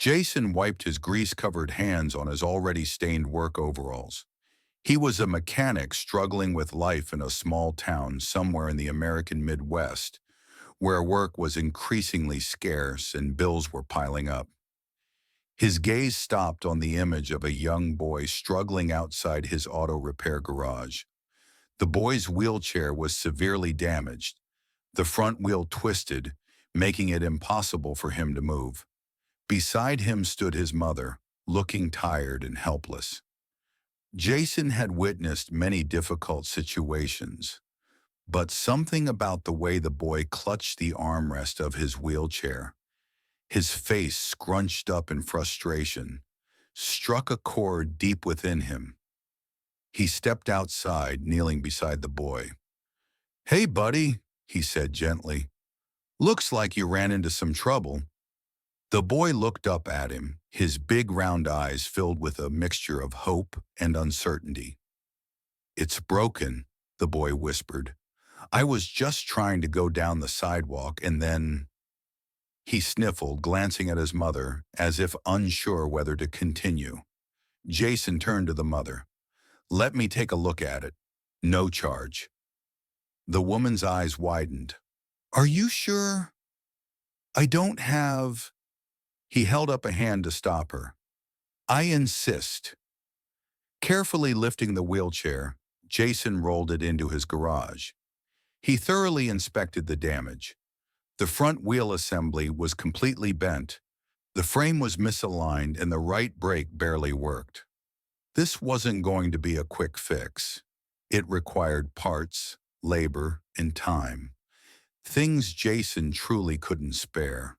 Jason wiped his grease-covered hands on his already stained work overalls. He was a mechanic struggling with life in a small town somewhere in the American Midwest, where work was increasingly scarce and bills were piling up. His gaze stopped on the image of a young boy struggling outside his auto repair garage. The boy's wheelchair was severely damaged, the front wheel twisted, making it impossible for him to move. Beside him stood his mother, looking tired and helpless. Jason had witnessed many difficult situations, but something about the way the boy clutched the armrest of his wheelchair, his face scrunched up in frustration, struck a chord deep within him. He stepped outside, kneeling beside the boy. "Hey, buddy," he said gently. "Looks like you ran into some trouble." The boy looked up at him, his big round eyes filled with a mixture of hope and uncertainty. "It's broken," the boy whispered. "I was just trying to go down the sidewalk and then—" He sniffled, glancing at his mother, as if unsure whether to continue. Jason turned to the mother. "Let me take a look at it. No charge." The woman's eyes widened. "Are you sure? I don't have—" He held up a hand to stop her. "I insist." Carefully lifting the wheelchair, Jason rolled it into his garage. He thoroughly inspected the damage. The front wheel assembly was completely bent. The frame was misaligned and the right brake barely worked. This wasn't going to be a quick fix. It required parts, labor, and time. Things Jason truly couldn't spare.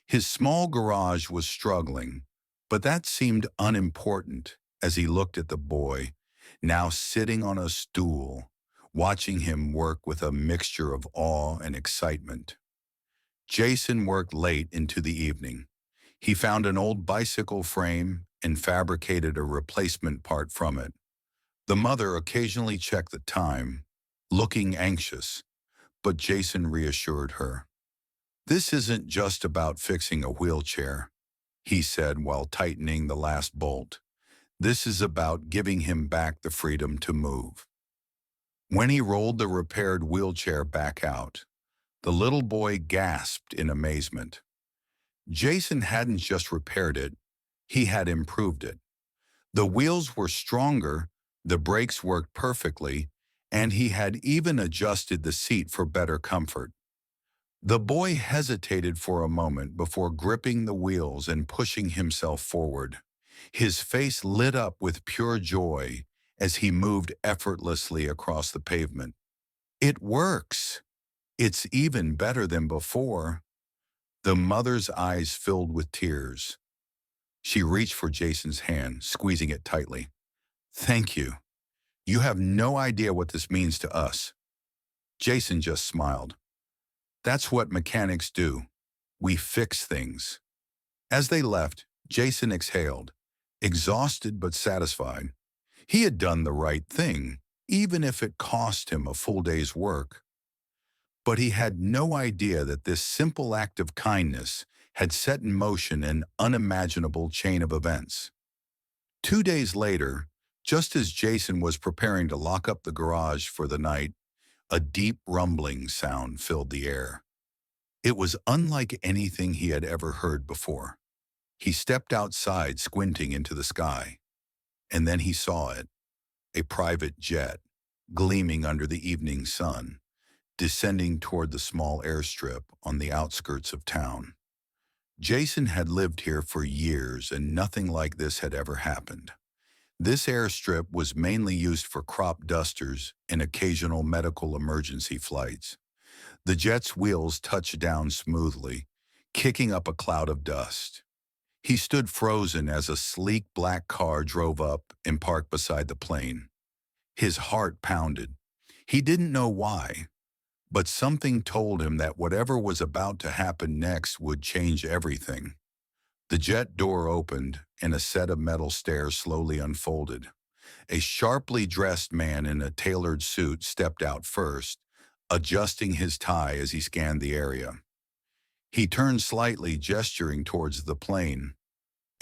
His small garage was struggling, but that seemed unimportant as he looked at the boy, now sitting on a stool, watching him work with a mixture of awe and excitement. Jason worked late into the evening. He found an old bicycle frame and fabricated a replacement part from it. The mother occasionally checked the time, looking anxious, but Jason reassured her. "This isn't just about fixing a wheelchair," he said while tightening the last bolt. "This is about giving him back the freedom to move." When he rolled the repaired wheelchair back out, the little boy gasped in amazement. Jason hadn't just repaired it, he had improved it. The wheels were stronger, the brakes worked perfectly, and he had even adjusted the seat for better comfort. The boy hesitated for a moment before gripping the wheels and pushing himself forward. His face lit up with pure joy as he moved effortlessly across the pavement. "It works! It's even better than before." The mother's eyes filled with tears. She reached for Jason's hand, squeezing it tightly. "Thank you. You have no idea what this means to us." Jason just smiled. "That's what mechanics do. We fix things." As they left, Jason exhaled, exhausted but satisfied. He had done the right thing, even if it cost him a full day's work. But he had no idea that this simple act of kindness had set in motion an unimaginable chain of events. 2 days later, just as Jason was preparing to lock up the garage for the night, a deep rumbling sound filled the air. It was unlike anything he had ever heard before. He stepped outside, squinting into the sky. And then he saw it, a private jet, gleaming under the evening sun, descending toward the small airstrip on the outskirts of town. Jason had lived here for years and nothing like this had ever happened. This airstrip was mainly used for crop dusters and occasional medical emergency flights. The jet's wheels touched down smoothly, kicking up a cloud of dust. He stood frozen as a sleek black car drove up and parked beside the plane. His heart pounded. He didn't know why, but something told him that whatever was about to happen next would change everything. The jet door opened and a set of metal stairs slowly unfolded. A sharply dressed man in a tailored suit stepped out first, adjusting his tie as he scanned the area. He turned slightly, gesturing towards the plane.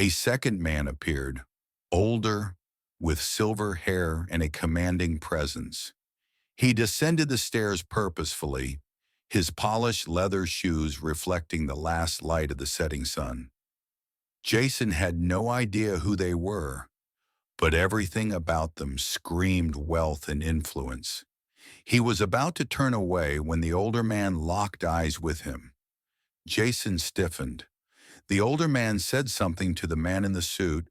A second man appeared, older, with silver hair and a commanding presence. He descended the stairs purposefully, his polished leather shoes reflecting the last light of the setting sun. Jason had no idea who they were, but everything about them screamed wealth and influence. He was about to turn away when the older man locked eyes with him. Jason stiffened. The older man said something to the man in the suit,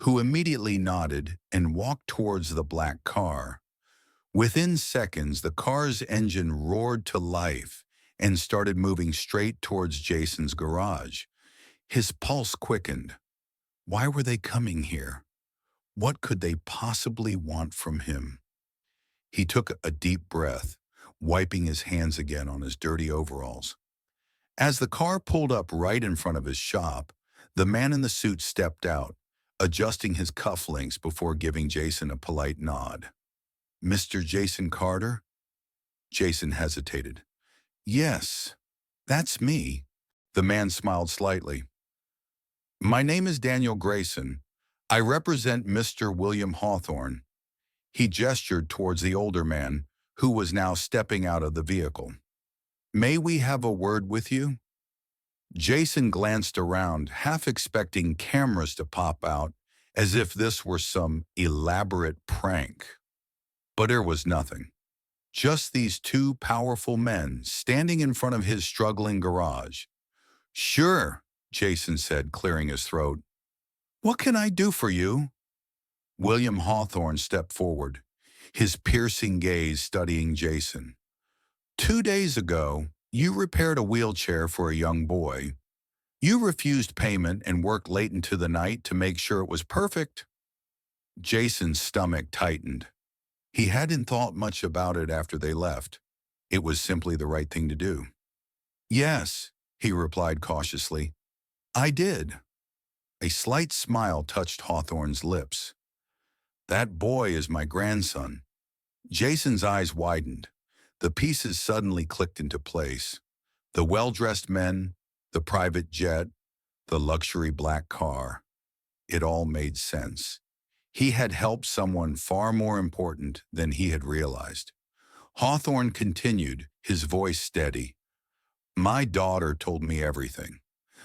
who immediately nodded and walked towards the black car. Within seconds, the car's engine roared to life and started moving straight towards Jason's garage. His pulse quickened. Why were they coming here? What could they possibly want from him? He took a deep breath, wiping his hands again on his dirty overalls. As the car pulled up right in front of his shop, the man in the suit stepped out, adjusting his cufflinks before giving Jason a polite nod. "Mr. Jason Carter?" Jason hesitated. "Yes, that's me." The man smiled slightly. "My name is Daniel Grayson. I represent Mr. William Hawthorne." He gestured towards the older man, who was now stepping out of the vehicle. "May we have a word with you?" Jason glanced around, half expecting cameras to pop out, as if this were some elaborate prank. But there was nothing. Just these two powerful men standing in front of his struggling garage. "Sure," Jason said, clearing his throat. "What can I do for you?" William Hawthorne stepped forward, his piercing gaze studying Jason. "2 days ago, you repaired a wheelchair for a young boy. You refused payment and worked late into the night to make sure it was perfect." Jason's stomach tightened. He hadn't thought much about it after they left. It was simply the right thing to do. "Yes," he replied cautiously. "I did." A slight smile touched Hawthorne's lips. "That boy is my grandson." Jason's eyes widened. The pieces suddenly clicked into place. The well-dressed men, the private jet, the luxury black car. It all made sense. He had helped someone far more important than he had realized. Hawthorne continued, his voice steady. "My daughter told me everything.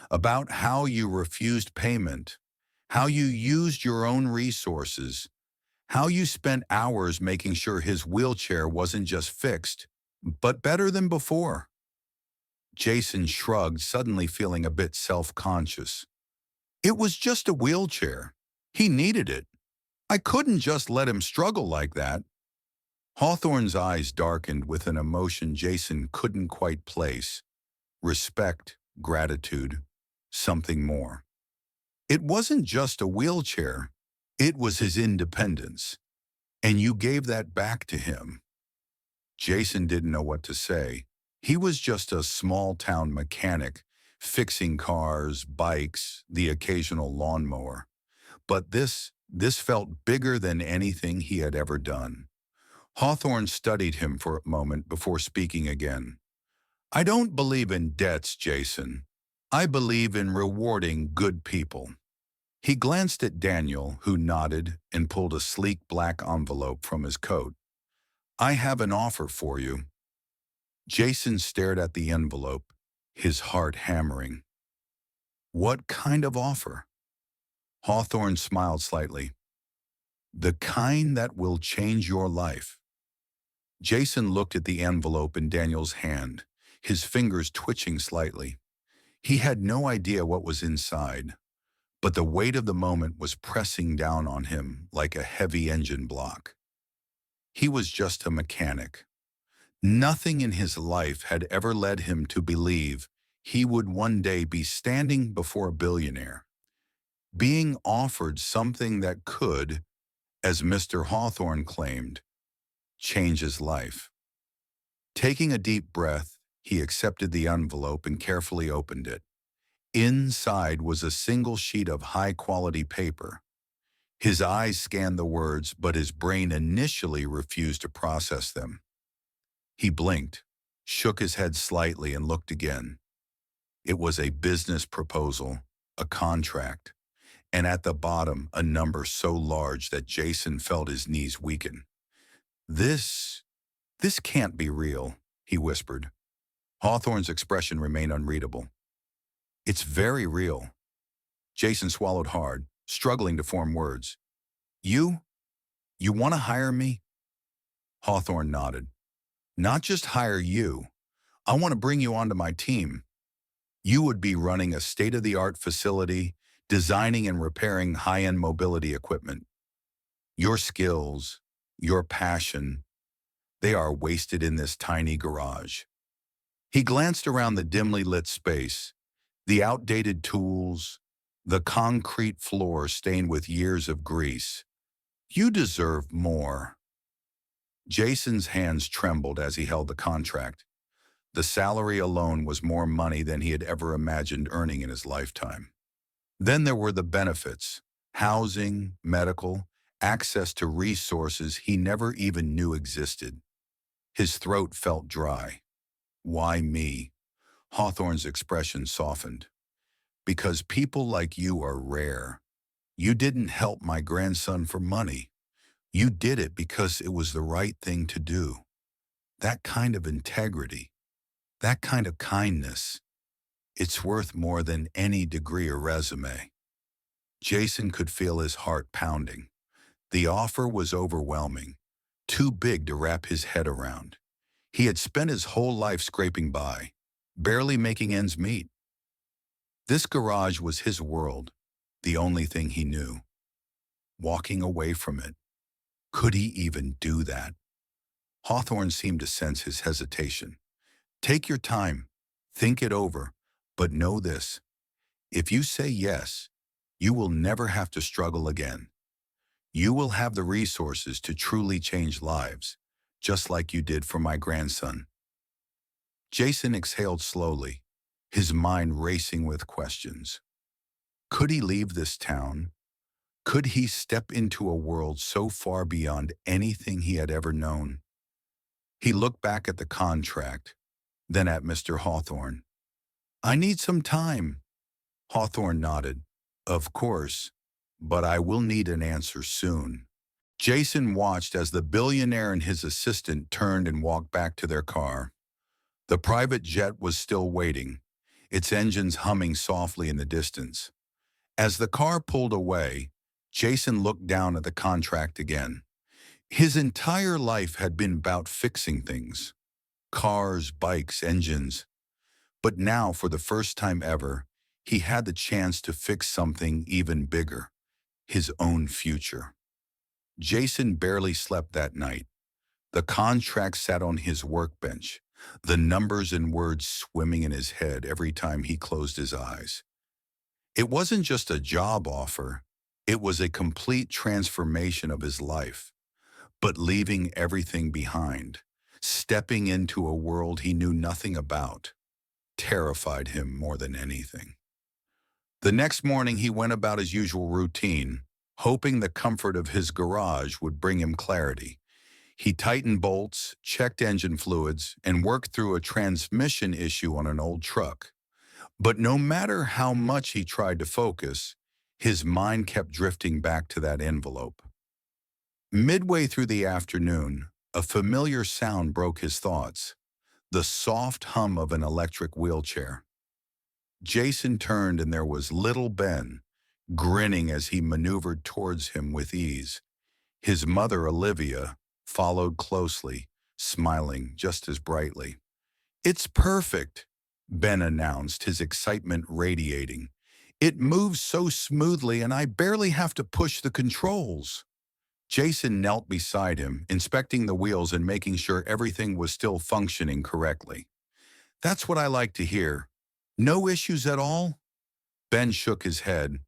About how you refused payment, how you used your own resources, how you spent hours making sure his wheelchair wasn't just fixed, but better than before." Jason shrugged, suddenly feeling a bit self-conscious. "It was just a wheelchair. He needed it. I couldn't just let him struggle like that." Hawthorne's eyes darkened with an emotion Jason couldn't quite place. Respect, gratitude, something more. It wasn't just a wheelchair. It was his independence. And you gave that back to him. Jason didn't know what to say. He was just a small-town mechanic, fixing cars, bikes, the occasional lawnmower. But this felt bigger than anything he had ever done. Hawthorne studied him for a moment before speaking again. "I don't believe in debts, Jason. I believe in rewarding good people." He glanced at Daniel, who nodded and pulled a sleek black envelope from his coat. "I have an offer for you." Jason stared at the envelope, his heart hammering. "What kind of offer?" Hawthorne smiled slightly. "The kind that will change your life." Jason looked at the envelope in Daniel's hand, his fingers twitching slightly. He had no idea what was inside, but the weight of the moment was pressing down on him like a heavy engine block. He was just a mechanic. Nothing in his life had ever led him to believe he would one day be standing before a billionaire, being offered something that could, as Mr. Hawthorne claimed, change his life. Taking a deep breath, he accepted the envelope and carefully opened it. Inside was a single sheet of high-quality paper. His eyes scanned the words, but his brain initially refused to process them. He blinked, shook his head slightly, and looked again. It was a business proposal, a contract, and at the bottom a number so large that Jason felt his knees weaken. This, this can't be real, he whispered. Hawthorne's expression remained unreadable. It's very real. Jason swallowed hard, struggling to form words. You? You want to hire me? Hawthorne nodded. Not just hire you. I want to bring you onto my team. You would be running a state-of-the-art facility, designing and repairing high-end mobility equipment. Your skills, your passion, they are wasted in this tiny garage. He glanced around the dimly lit space, the outdated tools, the concrete floor stained with years of grease. You deserve more. Jason's hands trembled as he held the contract. The salary alone was more money than he had ever imagined earning in his lifetime. Then there were the benefits: housing, medical, access to resources he never even knew existed. His throat felt dry. Why me? Hawthorne's expression softened. Because people like you are rare. You didn't help my grandson for money. You did it because it was the right thing to do. That kind of integrity, that kind of kindness, it's worth more than any degree or resume. Jason could feel his heart pounding. The offer was overwhelming, too big to wrap his head around. He had spent his whole life scraping by, barely making ends meet. This garage was his world, the only thing he knew. Walking away from it, could he even do that? Hawthorne seemed to sense his hesitation. Take your time, think it over, but know this: if you say yes, you will never have to struggle again. You will have the resources to truly change lives, just like you did for my grandson. Jason exhaled slowly, his mind racing with questions. Could he leave this town? Could he step into a world so far beyond anything he had ever known? He looked back at the contract, then at Mr. Hawthorne. I need some time. Hawthorne nodded. Of course, but I will need an answer soon. Jason watched as the billionaire and his assistant turned and walked back to their car. The private jet was still waiting, its engines humming softly in the distance. As the car pulled away, Jason looked down at the contract again. His entire life had been about fixing things: cars, bikes, engines. But now, for the first time ever, he had the chance to fix something even bigger: his own future. Jason barely slept that night. The contract sat on his workbench, the numbers and words swimming in his head every time he closed his eyes. It wasn't just a job offer, it was a complete transformation of his life. But leaving everything behind, stepping into a world he knew nothing about, terrified him more than anything. The next morning he went about his usual routine, hoping the comfort of his garage would bring him clarity. He tightened bolts, checked engine fluids, and worked through a transmission issue on an old truck. But no matter how much he tried to focus, his mind kept drifting back to that envelope. Midway through the afternoon, a familiar sound broke his thoughts: the soft hum of an electric wheelchair. Jason turned and there was little Ben, grinning as he maneuvered towards him with ease. His mother, Olivia, followed closely, smiling just as brightly. It's perfect, Ben announced, his excitement radiating. It moves so smoothly and I barely have to push the controls. Jason knelt beside him, inspecting the wheels and making sure everything was still functioning correctly. That's what I like to hear. No issues at all? Ben shook his head.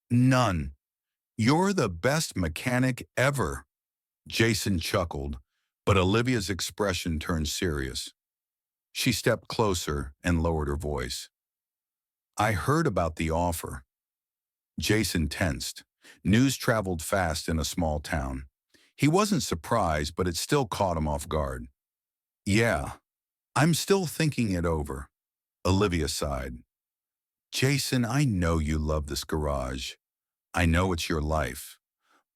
None. You're the best mechanic ever. Jason chuckled, but Olivia's expression turned serious. She stepped closer and lowered her voice. I heard about the offer. Jason tensed. News traveled fast in a small town. He wasn't surprised, but it still caught him off guard. Yeah, I'm still thinking it over. Olivia sighed. Jason, I know you love this garage, I know it's your life,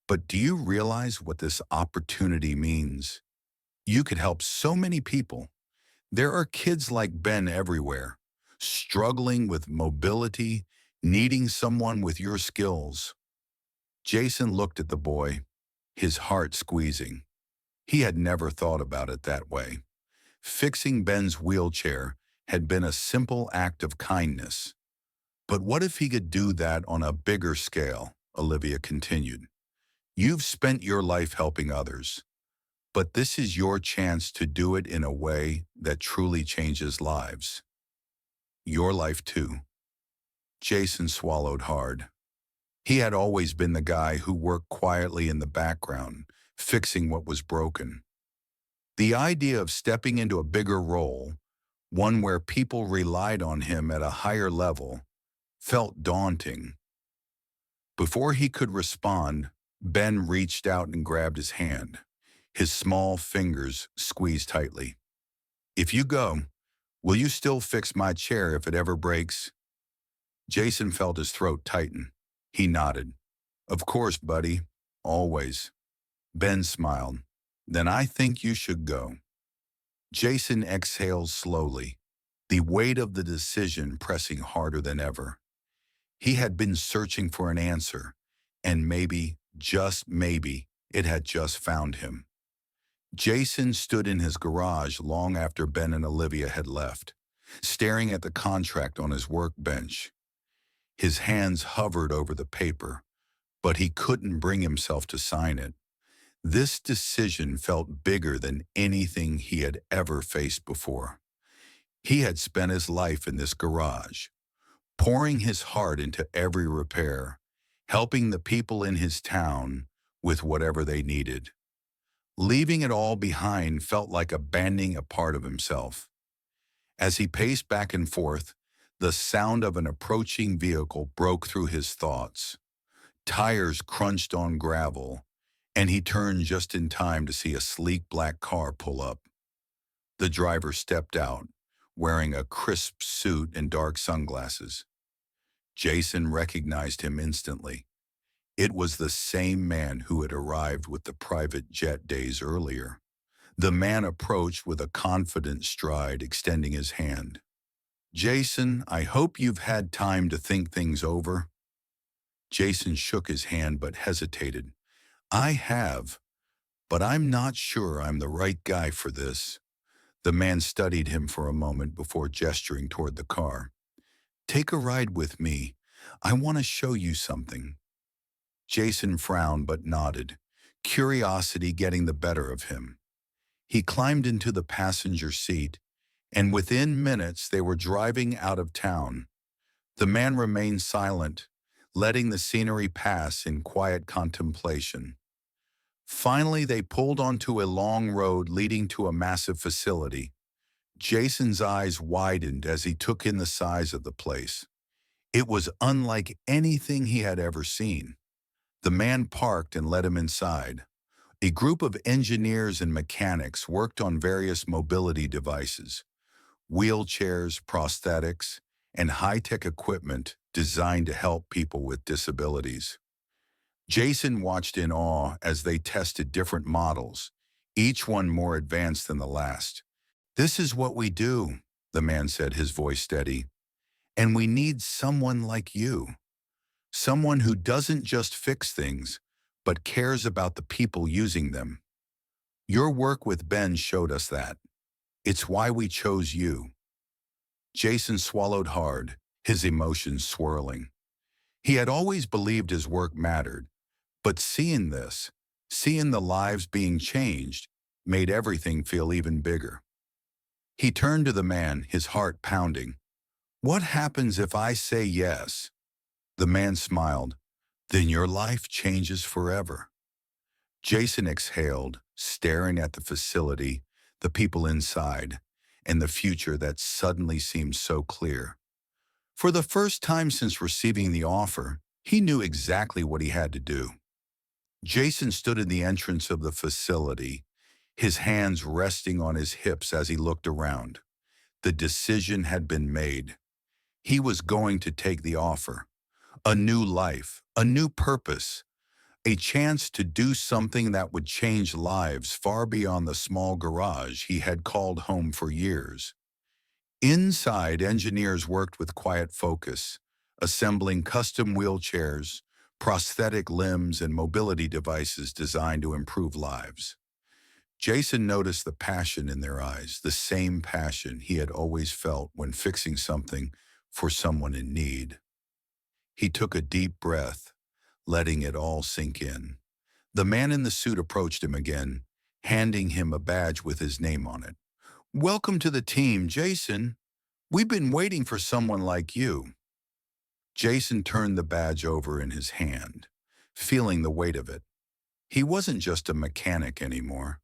but do you realize what this opportunity means? You could help so many people. There are kids like Ben everywhere, struggling with mobility, needing someone with your skills. Jason looked at the boy, his heart squeezing. He had never thought about it that way. Fixing Ben's wheelchair had been a simple act of kindness. But what if he could do that on a bigger scale? Olivia continued. You've spent your life helping others, but this is your chance to do it in a way that truly changes lives. Your life too. Jason swallowed hard. He had always been the guy who worked quietly in the background, fixing what was broken. The idea of stepping into a bigger role, one where people relied on him at a higher level, felt daunting. Before he could respond, Ben reached out and grabbed his hand. His small fingers squeezed tightly. If you go, will you still fix my chair if it ever breaks? Jason felt his throat tighten. He nodded. Of course, buddy. Always. Ben smiled. Then I think you should go. Jason exhaled slowly, the weight of the decision pressing harder than ever. He had been searching for an answer, and maybe, just maybe, it had just found him. Jason stood in his garage long after Ben and Olivia had left, staring at the contract on his workbench. His hands hovered over the paper, but he couldn't bring himself to sign it. This decision felt bigger than anything he had ever faced before. He had spent his life in this garage, pouring his heart into every repair, helping the people in his town with whatever they needed. Leaving it all behind felt like abandoning a part of himself. As he paced back and forth, the sound of an approaching vehicle broke through his thoughts. Tires crunched on gravel, and he turned just in time to see a sleek black car pull up. The driver stepped out, wearing a crisp suit and dark sunglasses. Jason recognized him instantly. It was the same man who had arrived with the private jet days earlier. The man approached with a confident stride, extending his hand. Jason, I hope you've had time to think things over. Jason shook his hand but hesitated. I have, but I'm not sure I'm the right guy for this. The man studied him for a moment before gesturing toward the car. Take a ride with me. I want to show you something. Jason frowned but nodded, curiosity getting the better of him. He climbed into the passenger seat, and within minutes they were driving out of town. The man remained silent, letting the scenery pass in quiet contemplation. Finally, they pulled onto a long road leading to a massive facility. Jason's eyes widened as he took in the size of the place. It was unlike anything he had ever seen. The man parked and led him inside. A group of engineers and mechanics worked on various mobility devices, wheelchairs, prosthetics, and high-tech equipment designed to help people with disabilities. Jason watched in awe as they tested different models, each one more advanced than the last. This is what we do, the man said, his voice steady. And we need someone like you. Someone who doesn't just fix things, but cares about the people using them. Your work with Ben showed us that. It's why we chose you. Jason swallowed hard, his emotions swirling. He had always believed his work mattered, but seeing this, seeing the lives being changed, made everything feel even bigger. He turned to the man, his heart pounding. What happens if I say yes? The man smiled. Then your life changes forever. Jason exhaled, staring at the facility, the people inside, and the future that suddenly seemed so clear. For the first time since receiving the offer, he knew exactly what he had to do. Jason stood in the entrance of the facility, his hands resting on his hips as he looked around. The decision had been made. He was going to take the offer. A new life, a new purpose, a chance to do something that would change lives far beyond the small garage he had called home for years. Inside, engineers worked with quiet focus, assembling custom wheelchairs, prosthetic limbs, and mobility devices designed to improve lives. Jason noticed the passion in their eyes, the same passion he had always felt when fixing something for someone in need. He took a deep breath, letting it all sink in. The man in the suit approached him again, handing him a badge with his name on it. "Welcome to the team, Jason. We've been waiting for someone like you." Jason turned the badge over in his hand, feeling the weight of it. He wasn't just a mechanic anymore.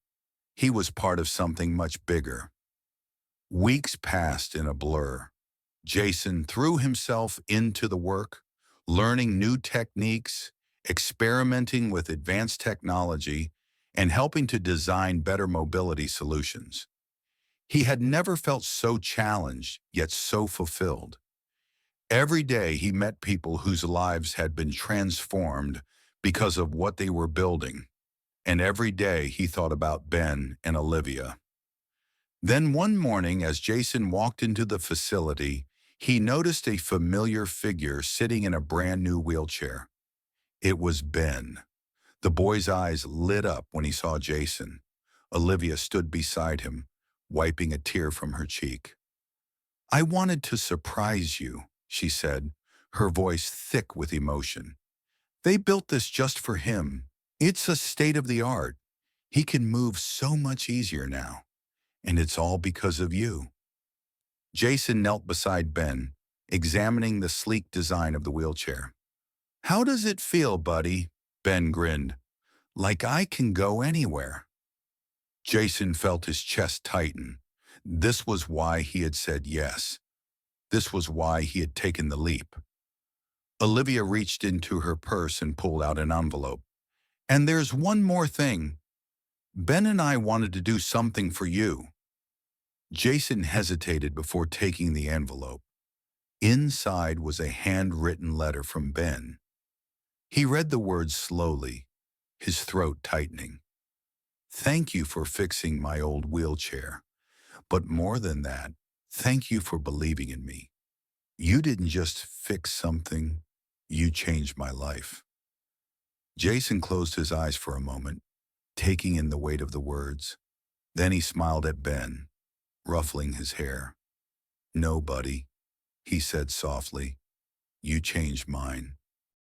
He was part of something much bigger. Weeks passed in a blur. Jason threw himself into the work, learning new techniques, experimenting with advanced technology, and helping to design better mobility solutions. He had never felt so challenged, yet so fulfilled. Every day he met people whose lives had been transformed because of what they were building, and every day he thought about Ben and Olivia. Then one morning, as Jason walked into the facility, he noticed a familiar figure sitting in a brand new wheelchair. It was Ben. The boy's eyes lit up when he saw Jason. Olivia stood beside him, wiping a tear from her cheek. "I wanted to surprise you," she said, her voice thick with emotion. "They built this just for him. It's a state-of-the-art. He can move so much easier now, and it's all because of you." Jason knelt beside Ben, examining the sleek design of the wheelchair. "How does it feel, buddy?" Ben grinned. "Like I can go anywhere." Jason felt his chest tighten. This was why he had said yes. This was why he had taken the leap. Olivia reached into her purse and pulled out an envelope. "And there's one more thing. Ben and I wanted to do something for you." Jason hesitated before taking the envelope. Inside was a handwritten letter from Ben. He read the words slowly, his throat tightening. "Thank you for fixing my old wheelchair. But more than that, thank you for believing in me. You didn't just fix something, you changed my life." Jason closed his eyes for a moment, taking in the weight of the words. Then he smiled at Ben, ruffling his hair. "No, buddy," he said softly. "You changed mine."